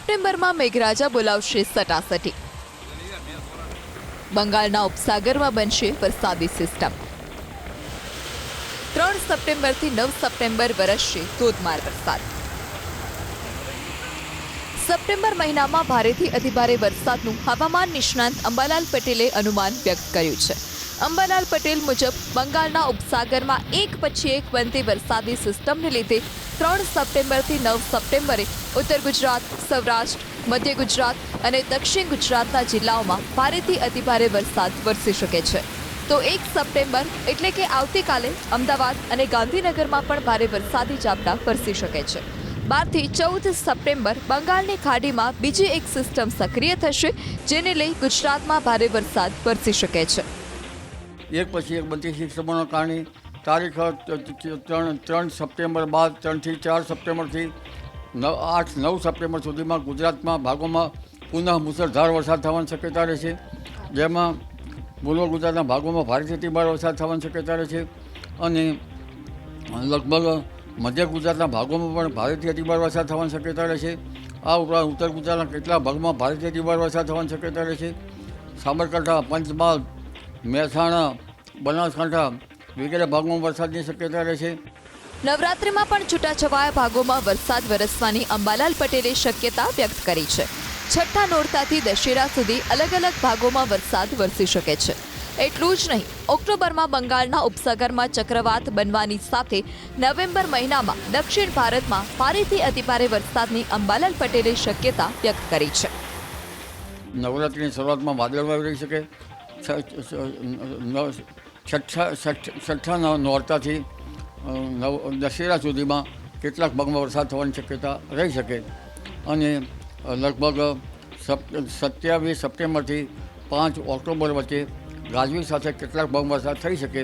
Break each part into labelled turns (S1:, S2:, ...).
S1: સપ્ટેમ્બરમાં મેઘરાજા બોલાવશે સટાસટી। બંગાળના ઉપસાગરમાં બનશે વરસાદી સિસ્ટમ। 3 સપ્ટેમ્બરથી 9 સપ્ટેમ્બર વરસશે ધોધમાર વરસાદ। સપ્ટેમ્બર મહિનામાં ભારેથી અતિભારે વરસાદનું હવામાન નિષ્ણાંત અંબાલાલ પટેલે અનુમાન વ્યક્ત કર્યું છે। અંબાલાલ પટેલ મુજબ બંગાળના ઉપસાગરમાં એક પછી એક બનતી વરસાદી સિસ્ટમને લીધે 3 સપ્ટેમ્બરથી 9 સપ્ટેમ્બરે ઉત્તર ગુજરાત, સૌરાષ્ટ્ર, મધ્ય ગુજરાત અને દક્ષિણ ગુજરાતના જિલ્લાઓમાં ભારેથી અતિભારે વરસાદ વરસી શકે છે। તો 1 સપ્ટેમ્બર એટલે કે આવતીકાલે અમદાવાદ અને ગાંધીનગરમાં પણ ભારે વરસાદી ઝાપટા વરસી શકે છે। 12 થી 14 સપ્ટેમ્બર બંગાળની ખાડીમાં બીજી એક સિસ્ટમ સક્રિય થશે, જેને લઈ ગુજરાતમાં ભારે વરસાદ વરસી શકે છે।
S2: એક પછી એક બનતી સિસ્ટમોના કારણે તારીખ 3 સપ્ટેમ્બર બાદ 3 થી 4 સપ્ટેમ્બરથી 8-9 સપ્ટેમ્બર સુધીમાં ગુજરાતમાં ભાગોમાં પુનઃ મુસળધાર વરસાદ થવાની શક્યતા રહેશે, જેમાં પૂર્વ ગુજરાતના ભાગોમાં ભારેથી અતિભારે વરસાદ થવાની શક્યતા રહેશે અને લગભગ મધ્ય ગુજરાતના ભાગોમાં પણ ભારેથી અતિભારે વરસાદ થવાની શક્યતા રહેશે। આ ઉપરાંત ઉત્તર ગુજરાતના કેટલાક ભાગમાં ભારેથી અતિભારે વરસાદ થવાની શક્યતા રહેશે। સાબરકાંઠા, પંચમહાલ, મહેસાણા, બનાસકાંઠા વગેરે ભાગોમાં વરસાદની શક્યતા રહેશે।
S1: નવરાત્રિમાં પણ છૂટાછવાયા ભાગોમાં વરસાદ વરસવાની અંબાલાલ પટેલે શક્યતા વ્યક્ત કરી છે। છઠ્ઠા નોરતાથી દશેરા સુધી અલગ અલગ ભાગોમાં વરસાદ વરસી શકે છે। એટલું જ નહીં, ઓક્ટોબરમાં બંગાળના ઉપસાગરમાં ચક્રવાત બનવાની સાથે નવેમ્બર મહિનામાં દક્ષિણ ભારતમાં ભારેથી અતિભારે વરસાદની અંબાલાલ પટેલે શક્યતા વ્યક્ત કરી છે।
S2: નવરાત્રિની શરૂઆતમાં વાદળવાયુ રહી શકે। છઠ્ઠા નોરતાથી દશેરા સુધીમાં કેટલાક ભાગમાં વરસાદ થવાની શક્યતા રહી શકે અને લગભગ 27 સપ્ટેમ્બરથી 5 ઓક્ટોબર વચ્ચે ગાજવીજ સાથે કેટલાક ભાગમાં વરસાદ થઈ શકે।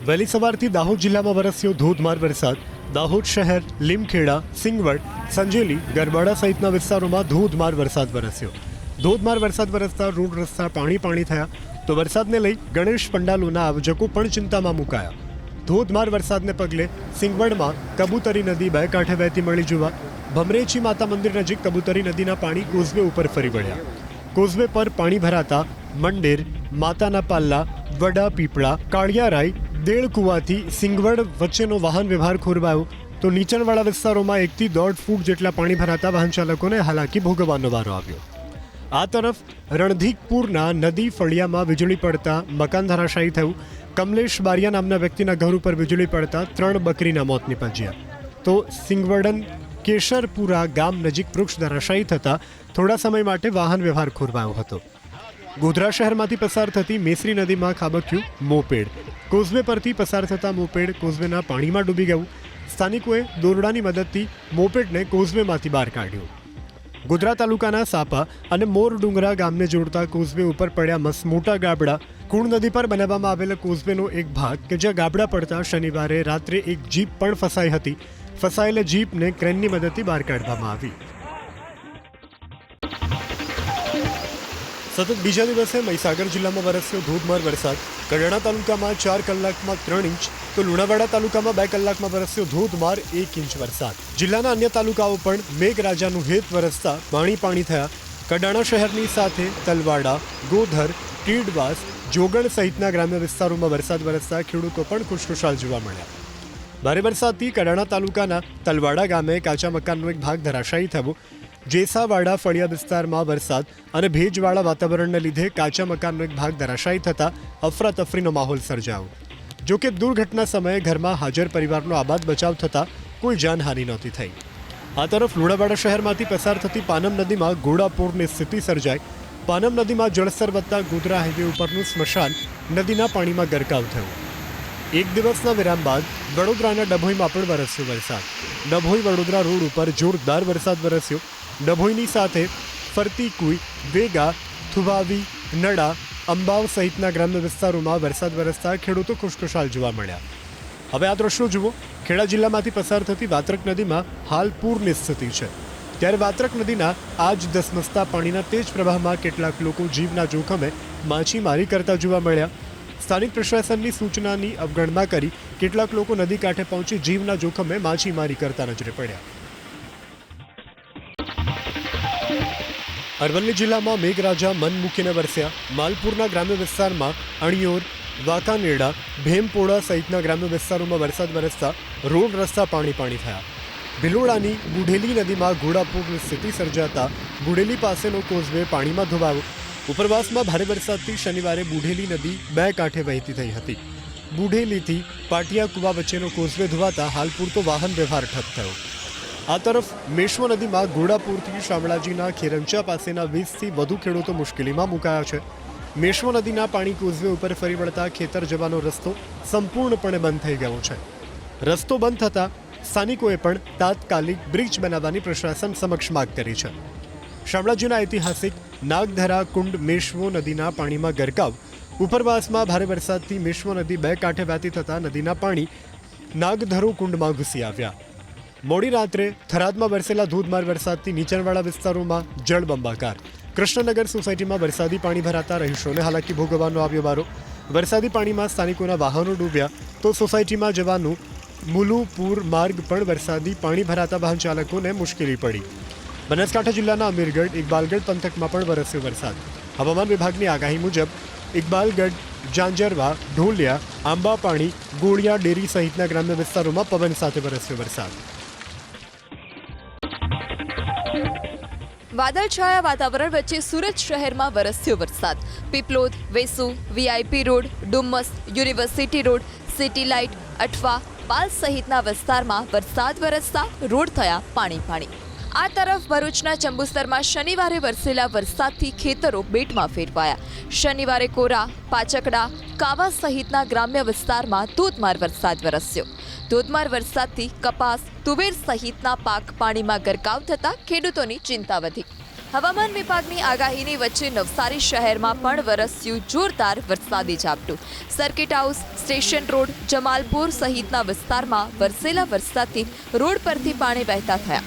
S3: વહેલી સવારથી દાહોદ જિલ્લામાં વરસ્યો ધોધમાર વરસાદ। દાહોદ શહેર, લીમખેડા, સિંગવડ, સંજેલી, ગરબાડા સહિતના વિસ્તારોમાં ધોધમાર વરસાદ વરસ્યો। ધોધમાર વરસાદ વરસતા રોડ રસ્તા પાણી થયા, તો વરસાદને લઈ ગણેશ પંડાલોના આયોજકો પણ ચિંતામાં મુકાયા। ધોધમાર વરસાદને પગલે સિંગવડમાં કબૂતરી નદી બે કાંઠે વહેતી મળી જોવા। ભમરેચી માતા મંદિર નજીક કબૂતરી નદીના પાણી કોઝવે ઉપર ફરી વળ્યા। કોઝવે પર પાણી ભરાતા મંડેર, માતાના પાલ્લા, વડા પીપળા, કાળિયારાઈ, દેળકુવાથી સિંગવડ વચ્ચેનો વાહન વ્યવહાર ખોરવાયો, તો નીચાણવાળા વિસ્તારોમાં 1 થી 1.5 ફૂટ જેટલા પાણી ભરાતા વાહન ચાલકોને હાલાકી ભોગવવાનો વારો આવ્યો। આ તરફ રણધીકપુરના નદી ફળિયામાં વીજળી પડતા મકાન ધરાશાયી થયું। કમલેશ બારિયા નામના વ્યક્તિના ઘર ઉપર વીજળી પડતા 3 બકરીના મોત નીપજ્યા, તો સિંગવડન કેશરપુરા ગામ નજીક વૃક્ષ ધરાશાયી થતા થોડા સમય માટે વાહન વ્યવહાર ખોરવાયો હતો। ગોધરા શહેરમાંથી પસાર થતી મેસરી નદીમાં ખાબક્યું મોપેડ। કોઝવે પરથી પસાર થતા મોપેડ કોઝવેના પાણીમાં ડૂબી ગયું। સ્થાનિકોએ દોરડાની મદદથી મોપેડને કોઝવેમાંથી બહાર કાઢ્યું। ગોધરા તાલુકાના સાપા અને મોરડુંગરા ગામને જોડતા કોઝવે ઉપર પડ્યા મોટા ગાબડા। કુણ નદી પર બનાવવામાં આવેલા કોઝવેનો એક ભાગ કે જ્યાં ગાબડા પડતા શનિવારે રાત્રે એક જીપ પણ ફસાઈ હતી। ફસાયેલા જીપને ક્રેનની મદદથી બહાર કાઢવામાં આવી। સતત બીજા દિવસે મહીસાગર જિલ્લામાં વરસ્યો ધોધમાર વરસાદ। કડાણા તાલુકામાં 4 કલાકમાં 3 ઇંચ, તો લુણાવાડા તાલુકામાં 2 કલાકમાં વરસ્યો ધોધમાર 1 ઇંચ વરસાદ। જિલ્લાના અન્ય તાલુકાઓ પણ મેઘરાજાનું હેત વરસતા પાણી થયા। કડાણા શહેરની સાથે તલવાડા, ગોધર, ટીડવાસ, જોગણ સહિતના ગ્રામ્ય વિસ્તારોમાં વરસાદ વરસતા ખેડૂતો પણ ખુશખુશાલ જોવા મળ્યા। ભારે વરસાદથી કડાણા તાલુકાના તલવાડા ગામે કાચા મકાનનો એક ભાગ ધરાશાયી થયો। જેસાવાડા ફળિયા વિસ્તારમાં વરસાદ અને ભેજવાળા વાતાવરણને લીધે કાચા મકાનનો એક ભાગ ધરાશાયી થતા અફરાતફરીનો માહોલ સર્જાયો। જોકે દુર્ઘટના સમયે ઘરમાં હાજર પરિવારનો આબાદ બચાવ થતાં કોઈ જાનહાનિ નહોતી થઈ। આ તરફ લુણાવાડા શહેરમાંથી પસાર થતી પાનમ નદીમાં ઘોડાપૂરની સ્થિતિ સર્જાઈ। પાનમ નદીમાં જળસ્તર વધતા ગોધરા હાઈવે ઉપરનું સ્મશાન નદીના પાણીમાં ગરકાવ થયું। એક દિવસના વિરામ બાદ વડોદરાના ડભોઈમાં પણ વરસ્યો વરસાદ। ડભોઈ વડોદરા રોડ ઉપર જોરદાર વરસાદ વરસ્યો। ડભોઈની સાથે ફરતી કુઈ, વેગા, થુવાવી, નડા, અંબાવ સહિતના ગ્રામ્ય વિસ્તારોમાં વરસાદ વરસતા ખેડૂતો ખુશખુશાલ જોવા મળ્યા। હવે આ દ્રશ્યો જુઓ। ખેડા જિલ્લામાંથી પસાર થતી વાત્રક નદીમાં હાલ પૂરની સ્થિતિ છે, ત્યારે વાત્રક નદીના આજ ધસમસતા પાણીના તેજ પ્રવાહમાં કેટલાક લોકો જીવના જોખમે માછીમારી કરતા જોવા મળ્યા। સ્થાનિક પ્રશાસનની સૂચનાની અવગણના કરી કેટલાક લોકો નદી કાંઠે પહોંચી જીવના જોખમે માછીમારી કરતા નજરે પડ્યા। અરવલ્લી જિલ્લામાં મેઘરાજા મન મૂકીને વરસ્યા. માલપુરના ગ્રામ્ય વિસ્તારમાં અણિયોર, વાંકાનેડા, ભેમપોડા સહિતના ગ્રામ્ય વિસ્તારોમાં વરસાદ વરસતા રોડ રસ્તા પાણી થયા. ભિલોડાની બુઢેલી નદીમાં ઘોડાપૂરની સ્થિતિ સર્જાતા બુઢેલી પાસેનો કોઝવે પાણીમાં ધોવાયો. ઉપરવાસમાં ભારે વરસાદથી શનિવારે બુઢેલી નદી બે કાંઠે વહેતી થઈ હતી. બુઢેલીથી પાટિયા કુવા વચ્ચેનો કોઝવે ધોવાતા હાલ પૂરતો વાહન વ્યવહાર ઠપ થયો. આ તરફ મેશ્વો નદીમાં ઘોડાપુરથી શામળાજીના ખેરંચા પાસેના 20થી વધુ ખેડૂતો મુશ્કેલીમાં મુકાયા છે. મેશ્વો નદીના પાણી કોઝવે ઉપર ફરી વળતા ખેતર જવાનો રસ્તો સંપૂર્ણપણે બંધ થઈ ગયો છે. રસ્તો બંધ થતાં સ્થાનિકોએ પણ તાત્કાલિક બ્રિજ બનાવવાની પ્રશાસન સમક્ષ માંગ કરી છે. શામળાજીના ઐતિહાસિક નાગધરા કુંડ મેશ્વો નદીના પાણીમાં ગરકાવ. ઉપરવાસમાં ભારે વરસાદથી મેશ્વો નદી બે કાંઠે વહેતી થતાં નદીના પાણી નાગધરો કુંડમાં ઘૂસી આવ્યા. મોડી રાત્રે થરાદમાં વરસેલા ધોધમાર વરસાદથી નીચાણવાળા વિસ્તારોમાં જળબંબાકાર. કૃષ્ણનગર સોસાયટીમાં વરસાદી પાણી ભરાતા રહીશોને હાલાકી ભોગવવાનો આવ્યો વારો. વરસાદી પાણીમાં સ્થાનિકોના વાહનો ડૂબ્યા તો સોસાયટીમાં જવાનું મુલુપુર માર્ગ પણ વરસાદી પાણી ભરાતા વાહન ચાલકોને મુશ્કેલી પડી. બનાસકાંઠા જિલ્લાના અમીરગઢ, ઇકબાલગઢ પંથકમાં પણ વરસ્યો વરસાદ. હવામાન વિભાગની આગાહી મુજબ ઇકબાલગઢ, જાંજરવા, ઢોલિયા, આંબાપાણી, ગોળિયા ડેરી સહિતના ગ્રામ્ય વિસ્તારોમાં પવન સાથે વરસ્યો વરસાદ.
S1: વાદળછાયા વાતાવરણ વચ્ચે સુરત શહેરમાં વરસ્યો વરસાદ. Piplod, Vesu, VIP road, Dumas, university road, city light, Athwa, Pal સહિતના વિસ્તારમાં વરસાદ વરસતા રોડ થયા પાણી. આ તરફ ભરૂચના ચંબુસરમાં શનિવારે વરસેલા વરસાદથી ખેતરો બેટમાં ફેરવાયા. શનિવારે કોરા, પાચકડા, કાવા સહિતના ગ્રામ્ય વિસ્તારમાં ધોધમાર વરસાદ વરસ્યો. ધોધમાર વરસાદથી કપાસ, તુવેર સહિતના પાક પાણીમાં ગરકાવ થતાં ખેડૂતોની ચિંતા વધી. હવામાન વિભાગની આગાહીની વચ્ચે નવસારી શહેરમાં પણ વરસ્યું જોરદાર વરસાદી ઝાપટું. Circuit house, station road, Jamalpur સહિતના વિસ્તારમાં વરસેલા વરસાદથી રોડ પરથી પાણી વહેતા થયા.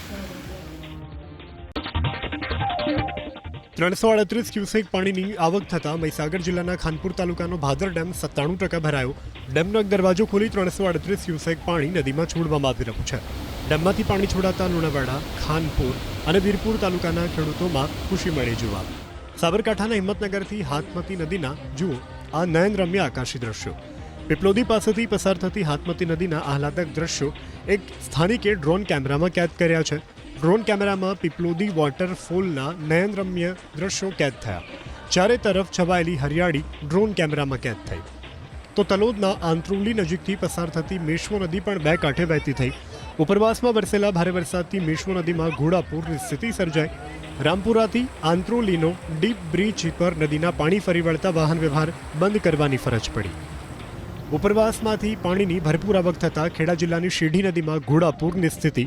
S3: 338 ક્યુસેક પાણીની આવક થતાં મહીસાગર જિલ્લાના ખાનપુર તાલુકાનો ભાદર ડેમ 97% ભરાયો. ડેમનો એક દરવાજો ખોલી 338 ક્યુસેક પાણી નદીમાં છોડવામાં આવી રહ્યું છે. ડેમમાંથી પાણી છોડાતા લુણાવાડા, ખાનપુર અને વીરપુર તાલુકાના ખેડૂતોમાં ખુશી મળી જોવા. સાબરકાંઠાના હિંમતનગરથી હાથમતી નદીના જુઓ આ નયનરમ્ય આકાશી દ્રશ્યો. પીપલોદી પાસેથી પસાર થતી હાથમતી નદીના આહલાદક દ્રશ્યો એક સ્થાનિકે ડ્રોન કેમેરામાં કેદ કર્યા છે. ડ્રોન કેમેરામાં પીપલોદી વોટરફોલના નયનરમ્ય દ્રશ્યો કેદ થયા. ચારે તરફ છવાયેલી હરિયાળી ડ્રોન કેમેરામાં કેદ થઈ. તો તલોદના આંત્રોલી નજીકથી પસાર થતી મેશ્વો નદી પણ બે કાંઠે વહેતી થઈ. ઉપરવાસમાં વરસેલા ભારે વરસાદથી મેશ્વો નદીમાં ઘોડાપૂરની સ્થિતિ સર્જાઈ. રામપુરાથી આંત્રોલીનો ડીપ બ્રિજ પર નદીના પાણી ફરી વળતા વાહન વ્યવહાર બંધ કરવાની ફરજ પડી. ઉપરવાસમાંથી પાણીની ભરપૂર આવક થતાં ખેડા જિલ્લાની શેઢી નદીમાં ઘોડાપૂરની સ્થિતિ.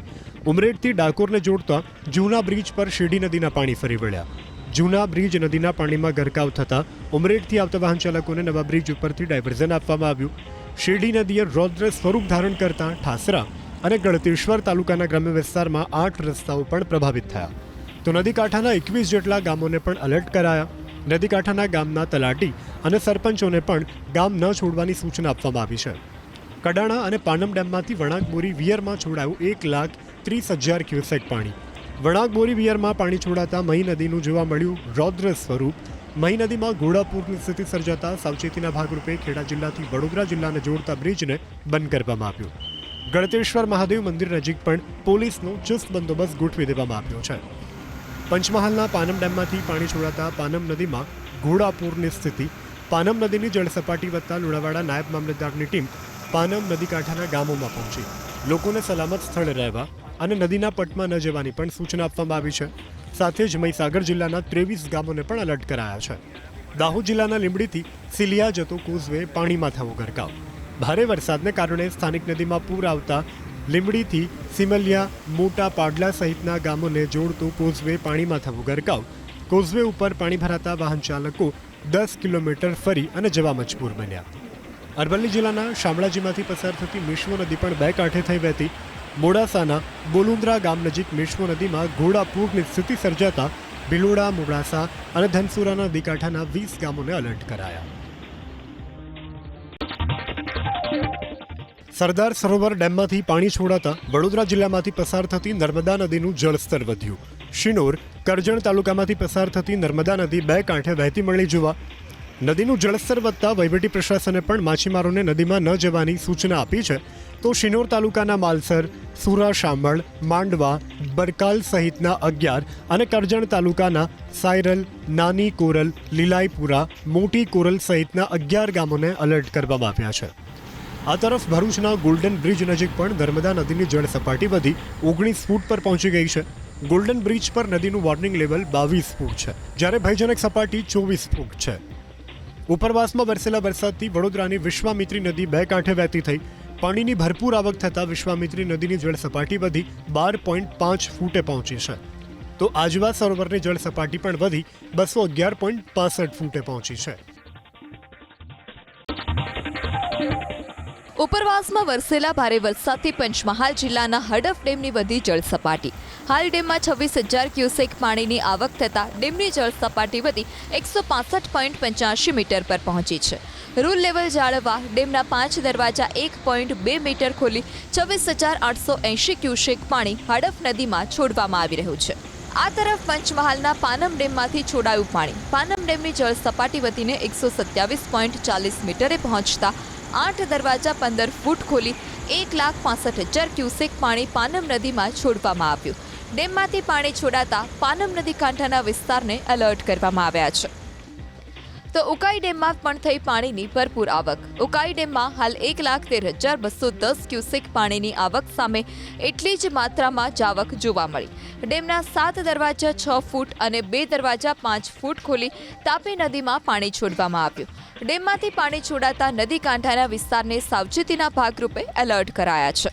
S3: ઉમરેઠથી ડાકોરને જોડતા જૂના બ્રિજ પર શેઢી નદીના પાણી ફરી વળ્યા. જૂના બ્રિજ નદીના પાણીમાં ગરકાવ થતાં ઉમરેઠથી આવતા વાહન ચાલકોને નવા બ્રિજ ઉપરથી ડાયવર્ઝન આપવામાં આવ્યું. શેઢી નદીએ રૌદ્ર સ્વરૂપ ધારણ કરતા ઠાસરા અને ગળતેશ્વર તાલુકાના ગ્રામ્ય વિસ્તારમાં 8 રસ્તાઓ પણ પ્રભાવિત થયા. તો નદીકાંઠાના 21 જેટલા ગામોને પણ એલર્ટ કરાયા. નદીકાંઠાના ગામના તલાટી અને સરપંચોને પણ ગામ ન છોડવાની સૂચના આપવામાં આવી છે. કડાણા અને પાનમ ડેમમાંથી વણાકબોરી વિયરમાં છોડાયું 1,30,000 ક્યુસેક પાણી. વણાકબોરી વિયરમાં પાણી છોડાતા મહી નદીનું જોવા મળ્યું રૌદ્ર સ્વરૂપ. મહી નદીમાં ઘોડાપૂરની સ્થિતિ સર્જાતા સાવચેતીના ભાગરૂપે ખેડા જિલ્લાથી વડોદરા જિલ્લાને જોડતા બ્રિજને બંધ કરવામાં આવ્યો. ગળતેશ્વર મહાદેવ મંદિર નજીક પણ પોલીસનો ચુસ્ત બંદોબસ્ત ગોઠવી દેવામાં આવ્યો છે. પંચમહાલના પાનમ ડેમમાંથી પાણી છોડાતા પાનમ નદીમાં ઘોડાપૂરની સ્થિતિ. પાનમ નદીની જળસપાટી વધતા લુણાવાડા નાયબ મામલતદારની ટીમ પાનમ નદી કાંઠાના ગામોમાં પહોંચી લોકોને સલામત સ્થળે રહેવા અને નદીના પટમાં ન જવાની પણ સૂચના આપવામાં આવી છે. સાથે જ મહીસાગર જિલ્લાના 23 ગામોને પણ એલર્ટ કરાયા છે. દાહોદ જિલ્લાના લીંબડીથી સિલિયા જતો કોઝવે પાણીમાં થયો ગરકાવ. ભારે વરસાદને કારણે સ્થાનિક નદીમાં પૂર આવતા લીંબડીથી સિમલિયા, મોટા પાડલા સહિતના ગામોને જોડતો કોઝવે પાણીમાં થયો ગરકાવ. કોઝવે ઉપર પાણી ભરાતા વાહન ચાલકો 10 કિલોમીટર ફરી અને જવા મજબૂર બન્યા. અરવલ્લી જિલ્લાના શામળાજીમાંથી પસાર થતી મેશ્વો નદી પણ બે કાંઠે થઈ વહેતી. મોડાસાના બોલુંદ્રા ગામ નજીક મેશ્વો નદીમાં ઘોડાપૂરની સ્થિતિ સર્જાતા ભિલોડા, મોડાસા અને ધનસુરાના નદી કાંઠાના 20 ગામોને એલર્ટ કરાયા. સરદાર સરોવર ડેમમાંથી પાણી છોડાતા વડોદરા જિલ્લામાંથી પસાર થતી નર્મદા નદીનું જળસ્તર વધ્યું. શિનોર કરજણ તાલુકામાંથી પસાર થતી નર્મદા નદી બે કાંઠે વહેતી મળી જોવા. નદીનું જળસ્તર વધતા વહીવટી પ્રશાસને પણ માછીમારોને નદીમાં ન જવાની સૂચના આપી છે. તો શિનોર તાલુકાના માલસર, સુરા શામળ, માંડવા, બરકાલ સહિતના 11 અને કરજણ તાલુકાના સાયરલ, નાની કોરલ, લીલાઈપુરા, મોટી કોરલ સહિતના 11 ગામોને એલર્ટ કરવામાં આવ્યા છે. આ તરફ ભરૂચના ગોલ્ડન બ્રિજ નજીક પણ નર્મદા નદીની જળ સપાટી વધી 19 ફૂટ પર પહોંચી ગઈ છે. ગોલ્ડન બ્રિજ પર નદીનું વોર્નિંગ લેવલ 22 ફૂટ છે, જ્યારે ભયજનક સપાટી 24 ફૂટ છે. ઉપરવાસમાં વરસેલા વરસાદથી વડોદરાની વિશ્વામિત્રી નદી બે કાંઠે વહેતી થઈ. પાણીની ભરપૂર આવક થતાં વિશ્વામિત્રી નદીની જળ સપાટી વધી 12.5 ફૂટે પહોંચી છે. તો આજવા સરોવરની જળ સપાટી પણ વધી 211.65 ફૂટે પહોંચી છે.
S1: ઉપરવાસમાં વરસેલા ભારે વરસાદથી પંચમહાલ જિલ્લાના હડફ ડેમની વધી જળ સપાટી. હાલ ડેમમાં 26,000 ક્યુસેક પાણીની આવક થતાં ડેમની જળ સપાટી વધી 165.85 મીટર પર પહોંચી છે. રૂલ લેવલ જાળવવા ડેમના 5 દરવાજા 1.2 મીટર ખોલી 26,880 ક્યુસેક પાણી હડફ નદીમાં છોડવામાં આવી રહ્યું છે. આ તરફ પંચમહાલના પાનમ ડેમમાંથી છોડાયું પાણી. પાનમ ડેમની જળ સપાટી વધીને 127.40 મીટરે પહોંચતા 8 દરવાજા 15 ફૂટ ખોલી 1,65,000 ક્યુસેક પાણી પાનમ નદીમાં છોડવામાં આવ્યું. ડેમમાંથી પાણી છોડાતા પાનમ નદી કાંઠાના વિસ્તારને એલર્ટ કરવામાં આવ્યા છે. તો ઉકાઈ ડેમમાં પણ થઈ પાણીની ભરપૂર આવક. ઉકાઈ ડેમમાં હાલ 1,13,210 ક્યુસેક પાણીની આવક સામે એટલી જ માત્રામાં જાવક જોવા મળી. ડેમના 7 દરવાજા 6 ફૂટ અને 2 દરવાજા 5 ફૂટ ખોલી તાપી નદીમાં પાણી છોડવામાં આવ્યું. ડેમમાંથી પાણી છોડાતા નદી કાંઠાના વિસ્તારને સાવચેતીના ભાગરૂપે એલર્ટ કરાયા છે.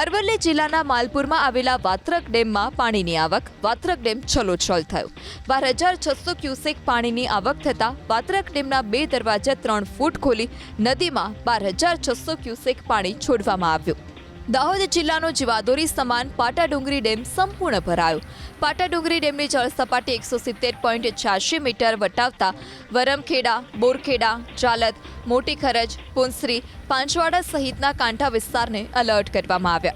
S1: અરવલ્લી જિલ્લાના માલપુરમાં આવેલા વાત્રક ડેમમાં પાણીની આવક. વાત્રક ડેમ છલોછલ થયો. 12,600 ક્યુસેક પાણીની આવક થતાં વાત્રક ડેમના 2 દરવાજા 3 ફૂટ ખોલી નદીમાં 12,600 ક્યુસેક પાણી છોડવામાં આવ્યું. દાહોદ જિલ્લાનો જીવાદોરી સમાન પાટાડુંગરી ડેમ સંપૂર્ણ ભરાયો. પાટાડુંગરી ડેમની જળ સપાટી 170.86 મીટર વટાવતા વરમખેડા, બોરખેડા, ચાલત, મોટી ખરજ, પુંસરી, પાંચવાડા સહિતના કાંઠા વિસ્તારને એલર્ટ કરવામાં આવ્યા.